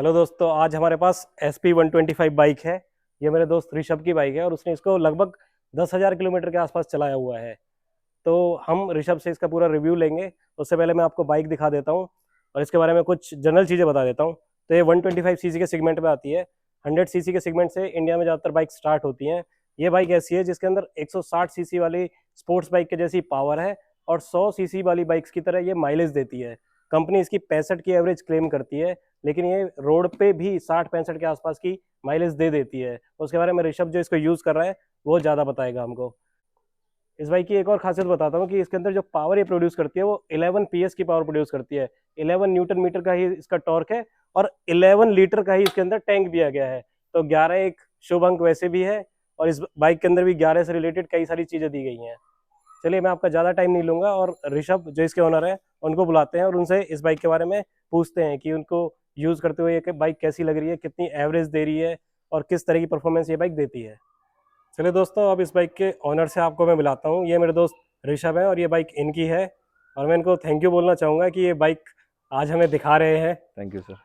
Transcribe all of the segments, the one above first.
Hello दोस्तों, आज हमारे पास SP 125 बाइक है। ये मेरे दोस्त ऋषभ की बाइक है और उसने इसको लगभग 10,000 किलोमीटर के आसपास चलाया हुआ है। तो हम ऋषभ से इसका पूरा रिव्यू लेंगे। उससे पहले मैं आपको बाइक दिखा देता हूँ और इसके बारे में कुछ जनरल चीज़ें बता देता हूँ। तो ये 125 सीसी के सेगमेंट में आती है। 100 सीसी के सेगमेंट से इंडिया में ज़्यादातर बाइक स्टार्ट होती हैं। ये बाइक ऐसी है जिसके अंदर 160 सीसी वाली स्पोर्ट्स बाइक के जैसी पावर है और 100 सीसी वाली बाइक्स की तरह ये माइलेज देती है। कंपनी इसकी 65 की एवरेज क्लेम करती है, लेकिन ये रोड पे भी 60-65 के आसपास की माइलेज दे देती है। उसके बारे में ऋषभ जो इसको यूज़ कर रहा है वो ज़्यादा बताएगा हमको। इस बाइक की एक और खासियत बताता हूँ कि इसके अंदर जो पावर ये प्रोड्यूस करती है वो 11 PS की पावर प्रोड्यूस करती है। 11 न्यूटन मीटर का ही इसका टॉर्क है और 11 लीटर का ही इसके अंदर टैंक दिया गया है। तो 11 एक शुभ अंक वैसे भी है और इस बाइक के अंदर भी 11 से रिलेटेड कई सारी चीज़ें दी गई हैं। चलिए, मैं आपका ज़्यादा टाइम नहीं लूंगा और ऋषभ जो इसके ओनर हैं उनको बुलाते हैं और उनसे इस बाइक के बारे में पूछते हैं कि उनको यूज़ करते हुए ये बाइक कैसी लग रही है, कितनी एवरेज दे रही है और किस तरह की परफॉर्मेंस ये बाइक देती है। चलिए दोस्तों, अब इस बाइक के ओनर से आपको मैं मिलाता हूँ। ये मेरे दोस्त ऋषभ है और ये बाइक इनकी है और मैं इनको थैंक यू बोलना चाहूँगा कि ये बाइक आज हमें दिखा रहे हैं। Thank you sir.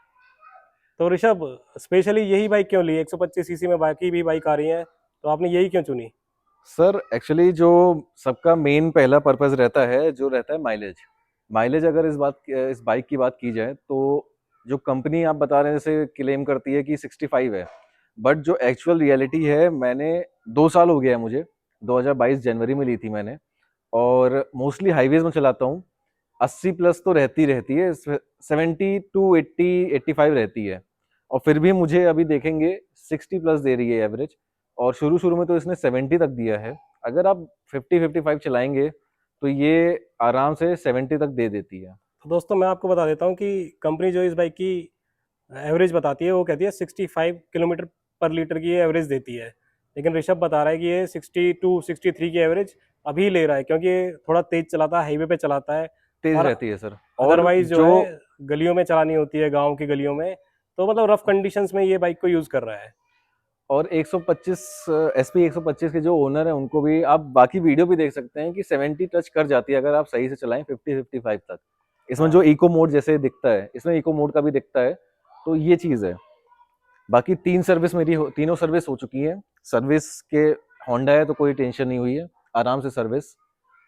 तो ऋषभ, स्पेशली यही बाइक क्यों ली? 125 सीसी में बाकी भी बाइक आ रही हैं, तो आपने यही क्यों चुनी? सर एक्चुअली जो सबका मेन पहला पर्पस रहता है जो रहता है माइलेज। माइलेज अगर इस बाइक की बात की जाए तो जो कंपनी आप बता रहे हैं जैसे क्लेम करती है कि 65 है, बट जो एक्चुअल रियलिटी है, मैंने 2 साल हो गया है मुझे। 2022 जनवरी में ली थी मैंने और मोस्टली हाईवेज में चलाता हूँ। 80 प्लस तो रहती है, 70 to 80 85 रहती है। और फिर भी मुझे अभी देखेंगे 60 प्लस दे रही है एवरेज। और शुरू शुरू में तो इसने 70 तक दिया है। अगर आप 50 55 चलाएंगे तो ये आराम से 70 तक दे देती है। तो दोस्तों, मैं आपको बता देता हूँ कि कंपनी जो इस बाइक की एवरेज बताती है वो कहती है 65 किलोमीटर पर लीटर की एवरेज देती है। लेकिन ऋषभ बता रहा है कि ये 62 63 की एवरेज अभी ले रहा है, क्योंकि ये थोड़ा तेज चलाता है, हाईवे पे चलाता है तेज और रहती है सर। और अदरवाइज जो जो है गलियों में चलानी होती है, गांव की गलियों में। तो मतलब रफ कंडीशंस में ये बाइक को यूज़ कर रहा है। और 125 SP 125 के जो ओनर है उनको भी आप बाकी वीडियो भी देख सकते हैं कि 70 टच कर जाती है अगर आप सही से चलाएं 50 55 तक। इसमें जो हाँ। इको मोड जैसे दिखता है, इसमें इको मोड का भी दिखता है। तो ये चीज़ है। बाकी तीनों सर्विस हो चुकी है। सर्विस के होंडा है तो कोई टेंशन नहीं हुई है, आराम से सर्विस।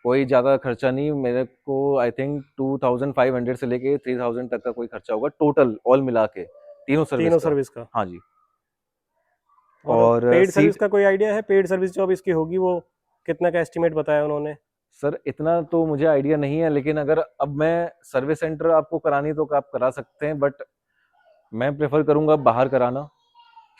कोई ज़्यादा खर्चा नहीं मेरे को। आई थिंक 2500 से लेके 3000 तक का कोई खर्चा होगा टोटल ऑल मिला के, तीनों सर्विस तीनों का। सर्विस का। हाँ जी। और और पेड सर्विस सीट, का कोई आइडिया है? पेड सर्विस जो अब इसकी होगी वो कितना का एस्टिमेट बताया उन्होंने? सर इतना तो मुझे आइडिया नहीं है, लेकिन अगर अब मैं सर्विस सेंटर आपको करानी तो आप करा सकते हैं, बट मैं प्रेफर करूंगा बाहर कराना,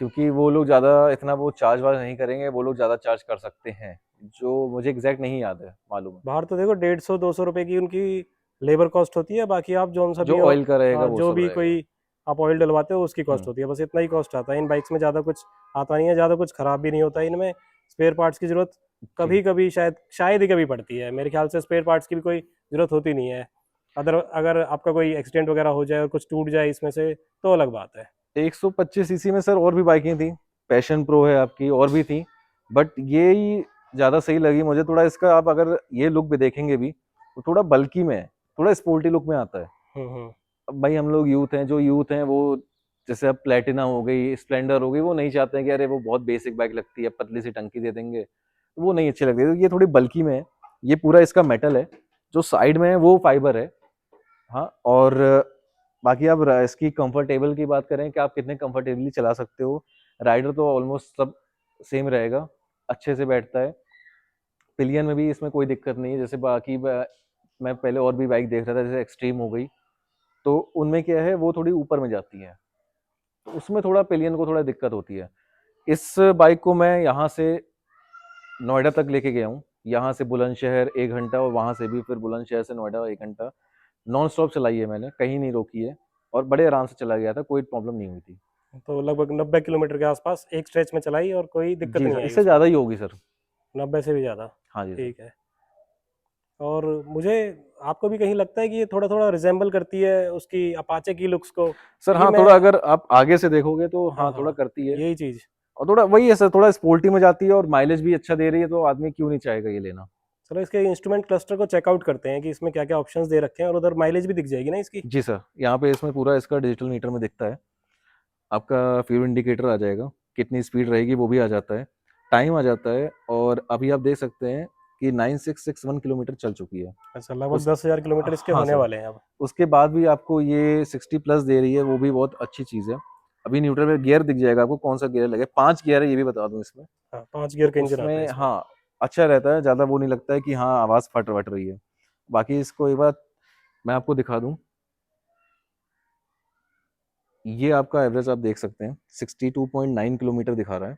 क्योंकि वो लोग ज़्यादा इतना वो चार्ज वार्ज नहीं करेंगे। वो लोग ज़्यादा चार्ज कर सकते हैं, जो मुझे एग्जैक्ट नहीं याद है, मालूम है। बाहर तो देखो 150-200 रुपए की उनकी लेबर कॉस्ट होती है, बाकी आप जो सा जो भी ऑयल का रहेगा हाँ, वो जो सब भी रहेगा। कोई आप ऑयल डलवाते हो उसकी कॉस्ट हम्म। होती है, बस इतना ही कॉस्ट आता है। इन बाइक्स में ज़्यादा कुछ आता नहीं है, ज़्यादा कुछ खराब भी नहीं होता है इनमें। स्पेयर पार्ट्स की ज़रूरत जी। कभी कभी शायद शायद ही कभी पड़ती है। मेरे ख्याल से स्पेयर पार्ट्स की भी कोई ज़रूरत होती नहीं है। अगर आपका कोई एक्सीडेंट वगैरह हो जाए और कुछ टूट जाए इसमें से तो अलग बात है। 125 सीसी में सर और भी बाइकें थी। पैशन प्रो है आपकी, और भी थी, बट ये ही ज़्यादा सही लगी मुझे। थोड़ा इसका आप अगर ये लुक भी देखेंगे भी तो थोड़ा बल्की में है, थोड़ा स्पोर्टी लुक में आता है। हम्म। अब भाई हम लोग यूथ हैं, जो यूथ हैं वो, जैसे अब प्लेटिना हो गई, स्प्लेंडर हो गई, वो नहीं चाहते हैं कि अरे वो बहुत बेसिक बाइक लगती है, पतली सी टंकी दे देंगे, तो वो नहीं अच्छी लगती है। तो ये थोड़ी बल्की में है। ये पूरा इसका मेटल है, जो साइड में है वो फाइबर है। हाँ। और बाकी आप इसकी कंफर्टेबल की बात करें कि आप कितने कंफर्टेबली चला सकते हो, राइडर तो ऑलमोस्ट सब सेम रहेगा, अच्छे से बैठता है। पिलियन में भी इसमें कोई दिक्कत नहीं है। जैसे मैं पहले और भी बाइक देख रहा था, जैसे एक्सट्रीम हो गई, तो उनमें क्या है वो थोड़ी ऊपर में जाती है, तो उसमें थोड़ा पिलियन को थोड़ा दिक्कत होती है। इस बाइक को मैं यहाँ से नोएडा तक लेके गया हूँ, यहाँ से बुलंदशहर 1 घंटा और वहाँ से भी फिर बुलंदशहर से नोएडा 1 घंटा। नॉन स्टॉप चलाई है मैंने, कहीं नहीं रोकी है, और बड़े आराम से चला गया था, कोई प्रॉब्लम नहीं हुई थी। तो लगभग 90 किलोमीटर के आसपास एक स्ट्रेच में चलाई और कोई दिक्कत जी नहीं सर, आई इससे उसमें? ज़्यादा ही होगी सर। 90 से भी ज़्यादा? हाँ जी सर। ठीक है। और मुझे आपको भी कहीं लगता है कि ये थोड़ा थोड़ा रिजेंबल करती है उसकी अपाचे की लुक्स को? सर क्योंकि हाँ, मैं थोड़ा अगर आप आगे से देखोगे तो हाँ हाँ थोड़ा हाँ, करती है। यही चीज़। और थोड़ा वही है सर, थोड़ा स्पोर्टी में जाती है और माइलेज भी अच्छा दे रही है, तो आदमी क्यों नहीं चाहेगा ये लेना। चलो, इसके इंस्ट्रूमेंट क्लस्टर को चेकआउट करते हैं कि इसमें क्या क्या ऑप्शंस दे रखे हैं और उधर माइलेज भी दिख जाएगी ना इसकी। जी सर, यहाँ पे इसमें पूरा इसका डिजिटल मीटर में दिखता है। आपका फ्यूल इंडिकेटर आ जाएगा, कितनी स्पीड रहेगी वो भी आ जाता है, टाइम आ जाता है, और अभी आप देख सकते हैं कि 9661 किलोमीटर चल चुकी है। अच्छा, लगभग उस 10,000 किलोमीटर इसके हाँ होने सर, वाले हैं अब। उसके बाद भी आपको ये 60 प्लस दे रही है, वो भी बहुत अच्छी चीज़ है। अभी न्यूट्रल में गियर दिख जाएगा आपको, कौन सा गियर लगे, 5 गियर है ये भी बता दूं इसमें। हाँ, 5 गियर तो का इंजन आता है उसमें इसमें। हाँ, अच्छा रहता है, ज़्यादा वो नहीं लगता है कि हाँ आवाज़ फट वट रही है। बाकी इसको एक बार मैं आपको दिखा दूं, ये आपका एवरेज आप देख सकते हैं 62.9 किलोमीटर दिखा रहा है,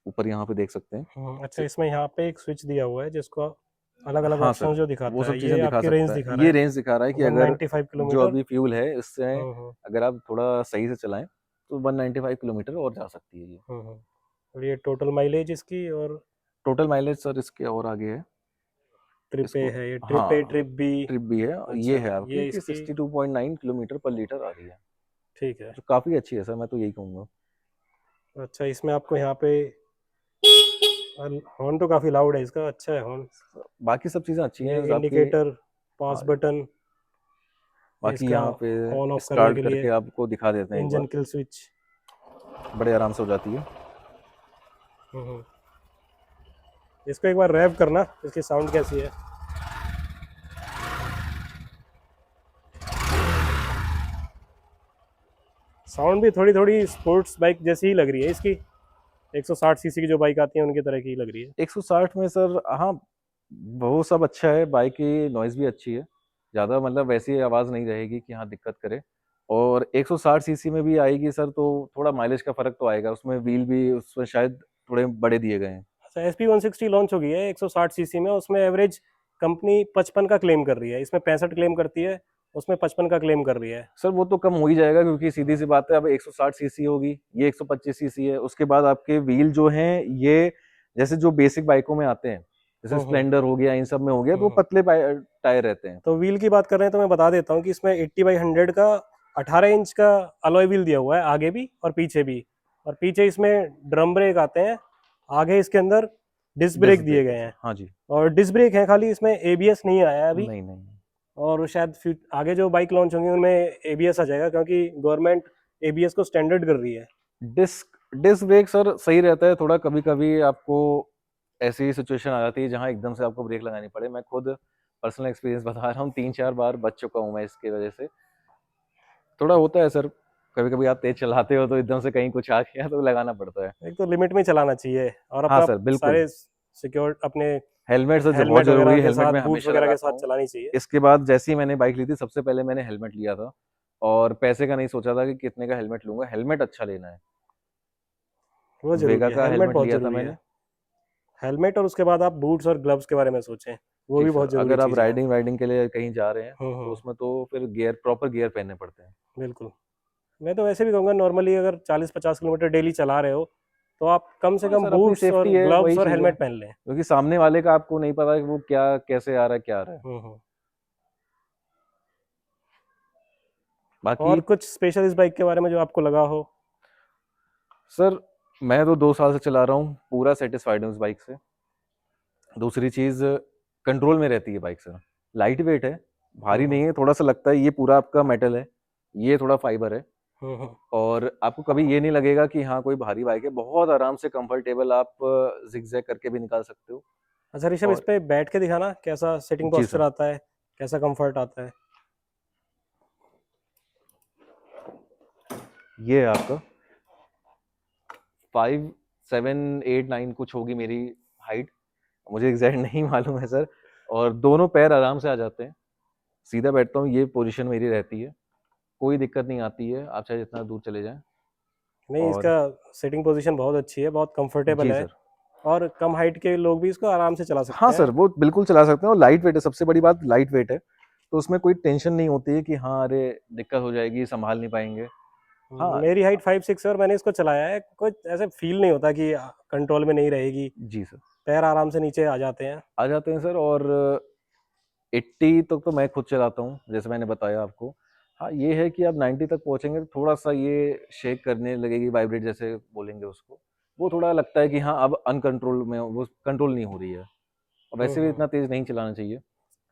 ऊपर यहाँ पे देख सकते हैं। अच्छा, इसमें यहाँ पे एक स्विच दिया हुआ है जिसको अलग अलग हाँ ऑप्शन सर, जो वो दिखाता सब है, चीज़ें ये दिखा आपकी रेंज सकता है, दिखा रहा ये है रेंज दिखा रहा है कि अगर 195 जो किलोमीटर। अभी फ्यूल है इससे हम्म। अगर आप थोड़ा सही से चलाएं तो 195 किलोमीटर और जा सकती है ये। और ये टोटल माइलेज इसकी, और टोटल माइलेज सर इसके और आगे है ट्रिप ए इसको। है, ये ट्रिप ए हाँ, ट्रिप बी। ट्रिप भी है, ये अच्छा, है आपकी ये कि इसकी। 62.9 किलोमीटर पर लीटर आ रही है, ठीक है। जो काफ़ी अच्छी है सर, मैं तो यही कहूँगा। अच्छा, इसमें आपको यहाँ पे हॉर्न तो काफ़ी लाउड है इसका, अच्छा है हॉर्न। बाकी सब चीज़ें अच्छी ये हैं आपकी। इंडिकेटर, पास हाँ, बटन, बाकी इसका यहाँ पे ऑन ऑफ करने स्टार्ट के लिए करके आपको दिखा देते हैं एक इंजन बार, किल स्विच। बड़े आराम से हो जाती है। इसको एक बार रैप करना, इसकी साउंड कैसी है। साउंड भी थोड़ी थोड़ी स्पोर्ट्स बाइक जैसी ही लग रही है इसकी, 160 सीसी की जो बाइक आती है उनकी तरह की ही लग रही है। 160 में सर हाँ, वो सब अच्छा है, बाइक की नॉइज़ भी अच्छी है, ज़्यादा मतलब वैसी आवाज़ नहीं रहेगी कि हाँ दिक्कत करे। और 160 सीसी में भी आएगी सर तो थोड़ा माइलेज का फ़र्क तो आएगा, उसमें व्हील भी उसमें शायद थोड़े बड़े दिए गए हैं। अच्छा, SP 160 लॉन्च हो गई है 160 सीसी में, उसमें एवरेज कंपनी 55 का क्लेम कर रही है, इसमें 65 क्लेम करती है, उसमें 55 का क्लेम कर रही है। सर वो तो कम हो ही जाएगा क्योंकि सीधी सी बात है, अब 160 सीसी होगी, ये 125 सीसी है, उसके बाद आपके व्हील जो हैं ये जैसे जो बेसिक बाइकों में आते हैं, जैसे हम्म हम्म स्प्लेंडर हो गया, इन सब में हो गया, तो वो हम्म। पतले टायर रहते हैं। तो व्हील की बात कर रहे हैं तो मैं बता देता हूँ कि इसमें 80/100 का 18 इंच का अलॉय व्हील दिया हुआ है, आगे भी और पीछे भी। और पीछे इसमें ड्रम ब्रेक आते हैं, आगे इसके अंदर डिस्क ब्रेक डिस्क दिए ब्रेक है गए सर, हैं। हाँ जी। और डिस्क ब्रेक है खाली, इसमें एबीएस नहीं आया है अभी। नहीं नहीं, और शायद आगे जो बाइक लॉन्च होंगी उनमें एबीएस आ जाएगा, क्योंकि गवर्नमेंट एबीएस को स्टैंडर्ड कर रही है। डिस्क ब्रेक सर सही रहता है, थोड़ा कभी कभी आपको ऐसी सिचुएशन आ जाती है जहां एकदम से आपको ब्रेक लगानी पड़े। मैं खुद पर्सनल एक्सपीरियंस बता रहा हूँ, 3-4 बार बच चुका हूँ मैं इसकी वजह से। थोड़ा होता है सर, कभी कभी आप तेज चलाते हो तो एकदम से कहीं कुछ आ गया तो लगाना पड़ता है। एक तो लिमिट में चलाना चाहिए, और हाँ अपना सर बिल्कुल, सारे सिक्योर अपने हेलमेट सर बहुत हेलमेट जरूरी वगैरह है, के हेलमेट साथ, मैं बूट्स हमेशा वगैरह के लगाता साथ हूँ। चलानी चाहिए। इसके बाद जैसे ही मैंने बाइक ली थी सबसे पहले मैंने हेलमेट लिया था, और पैसे का नहीं सोचा था कि कितने का हेलमेट लूंगा, हेलमेट अच्छा लेना है। वो वेगा जरूरी है, का हेलमेट हेलमेट बहुत लिया था जरूरी मैंने। है। हेलमेट, और उसके बाद आप बूट्स और ग्लव्स के बारे में सोचें, वो जी भी सर, बहुत जरूरी अगर आप चीज़ है। राइडिंग वाइडिंग के लिए कहीं जा रहे हैं तो हम्म। उसमें तो फिर गियर, प्रॉपर गियर पहनने पड़ते हैं। बिल्कुल। मैं तो वैसे भी कहूँगा, नॉर्मली अगर 40-50 किलोमीटर डेली चला रहे हो तो आप कम से हाँ कम सर, अपनी बूट्स और सेफ्टी है, ग्लव्स वही और चीज़ है, हेलमेट पहन लें। क्योंकि सामने वाले का आपको नहीं पता कि वो क्या कैसे आ रहा है, क्या आ रहा है। हम्म। बाकी और कुछ स्पेशल इस बाइक के बारे में जो आपको लगा हो। सर मैं तो 2 साल से चला रहा हूँ, पूरा सेटिस्फाइड हूँ इस बाइक से। दूसरी चीज़, कंट्रोल में रहती है बाइक सर, लाइट वेट है, भारी हम्म नहीं है, थोड़ा सा लगता है ये पूरा आपका मेटल है, ये थोड़ा फाइबर है। हम्म। और आपको कभी ये नहीं लगेगा कि हाँ कोई भारी बाइक है, बहुत आराम से कंफर्टेबल आप जिगजैग करके भी निकाल सकते हो। अच्छा ऋषभ, इस और पे बैठ के दिखाना कैसा सिटिंग जी पोस्चर सर, आता है, कैसा कंफर्ट आता है। ये है आपका 5'7" 8'9" कुछ होगी मेरी हाइट, मुझे एग्जैक्ट नहीं मालूम है सर। और दोनों पैर आराम से आ जाते हैं, सीधा बैठता हूँ, ये पोजीशन मेरी रहती है, कोई दिक्कत नहीं आती है, आप चाहे जितना दूर चले जाएं। नहीं, इसका और सिटिंग पोजीशन बहुत अच्छी है, बहुत कंफर्टेबल जी है। सर, और कम हाइट के लोग भी इसको आराम से चला हाँ सकते हैं। सर वो बिल्कुल चला सकते हैं, और लाइट वेट है, सबसे बड़ी बात लाइट वेट है, तो उसमें कोई टेंशन नहीं होती है कि हाँ अरे दिक्कत हो जाएगी, संभाल नहीं पाएंगे। हाँ मेरी हाइट 5'6" है और मैंने इसको चलाया है, कुछ ऐसे फील नहीं होता कि कंट्रोल में नहीं रहेगी। जी सर, पैर आराम से नीचे आ जाते हैं। आ जाते हैं सर। और 80 तक तो मैं खुद चलाता हूँ जैसे मैंने बताया आपको। हाँ ये है कि आप 90 तक पहुँचेंगे तो थोड़ा सा ये शेक करने लगेगी, वाइब्रेट जैसे बोलेंगे उसको, वो थोड़ा लगता है कि हाँ अब अनकंट्रोल में, वो कंट्रोल नहीं हो रही है। और वैसे भी हम्म। इतना तेज नहीं चलाना चाहिए।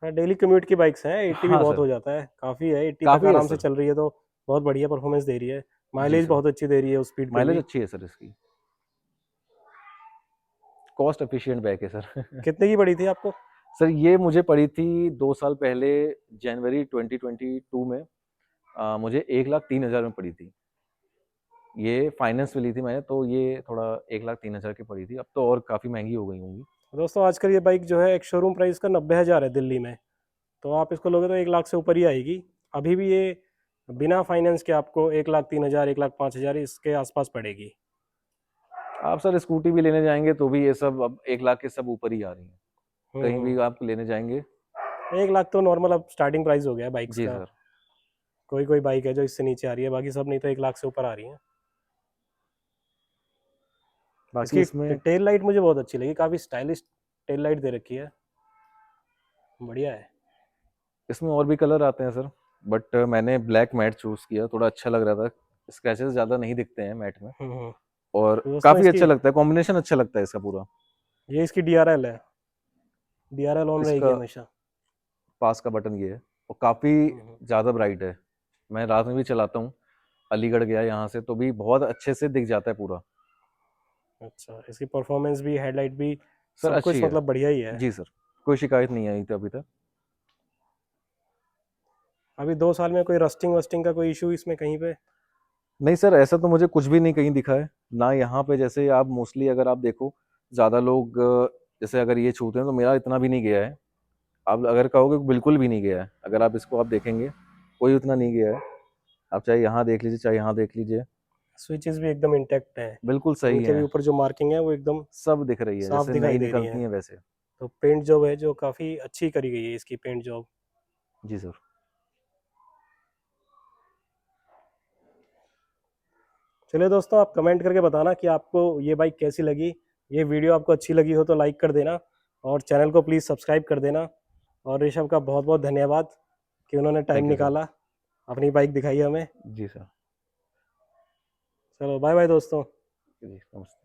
हाँ, डेली कम्यूट की बाइक्स हैं, 80 भी हाँ बहुत सर, हो जाता है, काफ़ी है, 80 तक काफ़ी है आराम से सर। चल रही है तो बहुत बढ़िया परफॉर्मेंस दे रही है। Mileage sir. बहुत अच्छी दे रही है उस स्पीड पे माइलेज भी। अच्छी है सर इसकी, कॉस्ट एफिशिएंट बाइक है सर। कितने की पड़ी थी आपको? सर ये मुझे पड़ी थी 2 साल पहले, जनवरी 2022 में मुझे 1,03,000 में पड़ी थी। ये फाइनेंस में ली थी मैंने, तो ये थोड़ा 1,03,000 की पड़ी थी। अब तो और काफ़ी महंगी हो गई होंगी। दोस्तों आजकल ये बाइक जो है एक शोरूम प्राइस का 90,000 है दिल्ली में, तो आप इसको लोगे तो 1 लाख से ऊपर ही आएगी। अभी भी ये बिना फाइनेंस के आपको 1,03,000 1,05,000 इसके आसपास पड़ेगी। आप सर स्कूटी भी लेने जाएंगे तो भी ये सब अब 1 लाख के सब ऊपर ही आ रही हैं। कहीं भी हम्म। आप लेने जाएंगे। 1 लाख तो नॉर्मल अब स्टार्टिंग प्राइस हो गया है बाइक्स जी का। सर। कोई कोई बाइक है जो इससे नीचे आ रही है, बाकी सब नहीं तो 1 लाख से ऊपर आ रही है। बाकी इसकी इसमें टेल लाइट मुझे बहुत अच्छी लगी, काफ़ी स्टाइलिश टेल लाइट दे रखी है, बढ़िया है। इसमें और भी कलर आते हैं सर, बट मैंने ब्लैक मैट चूज़ किया, थोड़ा अच्छा लग रहा था। स्क्रैचेस ज़्यादा नहीं दिखते हैं मैट में, हम्म। और तो दोस्तों काफ़ी अच्छा इसकी, लगता है, कॉम्बिनेशन अच्छा लगता है इसका पूरा। ये इसकी DRL है, DRL ऑन रहेगी इसका हमेशा। पास का बटन ये है, और काफ़ी हम्म। ज़्यादा ब्राइट है। मैं रात में भी चलाता हूँ, अलीगढ़ गया यहाँ से तो भी बहुत अच्छे से दिख जाता है पूरा। अच्छा, इसकी परफॉर्मेंस भी, हेडलाइट भी, सर सब अच्छी कुछ है। मतलब बढ़िया ही है। जी सर, कोई शिकायत नहीं आई थी अभी तक। अभी 2 साल में कोई रस्टिंग वस्टिंग का कोई इशू इसमें कहीं पे? नहीं सर, ऐसा तो मुझे कुछ भी नहीं कहीं दिखा है ना यहाँ पे। जैसे आप मोस्टली अगर आप देखो, ज़्यादा लोग जैसे अगर ये छूते हैं तो मेरा इतना भी नहीं गया है। आप अगर कहोगे बिल्कुल भी नहीं गया है, अगर आप इसको आप देखेंगे कोई उतना नहीं गया है। आप चाहे यहाँ देख लीजिए चाहे यहाँ देख लीजिए, स्विचेस भी एकदम इंटैक्ट हैं, बिल्कुल सही इनके भी है। ऊपर जो मार्किंग है वो एकदम सब दिख रही है साफ जैसे दिखाई नई दे रही निकलती है। हैं वैसे। तो पेंट जॉब है जो काफ़ी अच्छी करी गई है इसकी पेंट जॉब। जी सर। चलिए दोस्तों, आप कमेंट करके बताना कि आपको ये बाइक कैसी लगी। ये वीडियो आपको अच्छी लगी हो तो लाइक कर देना, और चैनल को प्लीज़ सब्सक्राइब कर देना। और ऋषभ का बहुत बहुत धन्यवाद कि उन्होंने टाइम थैंक यू सर। निकाला, अपनी बाइक दिखाई हमें। जी सर। चलो बाय बाय दोस्तों। जी नमस्ते।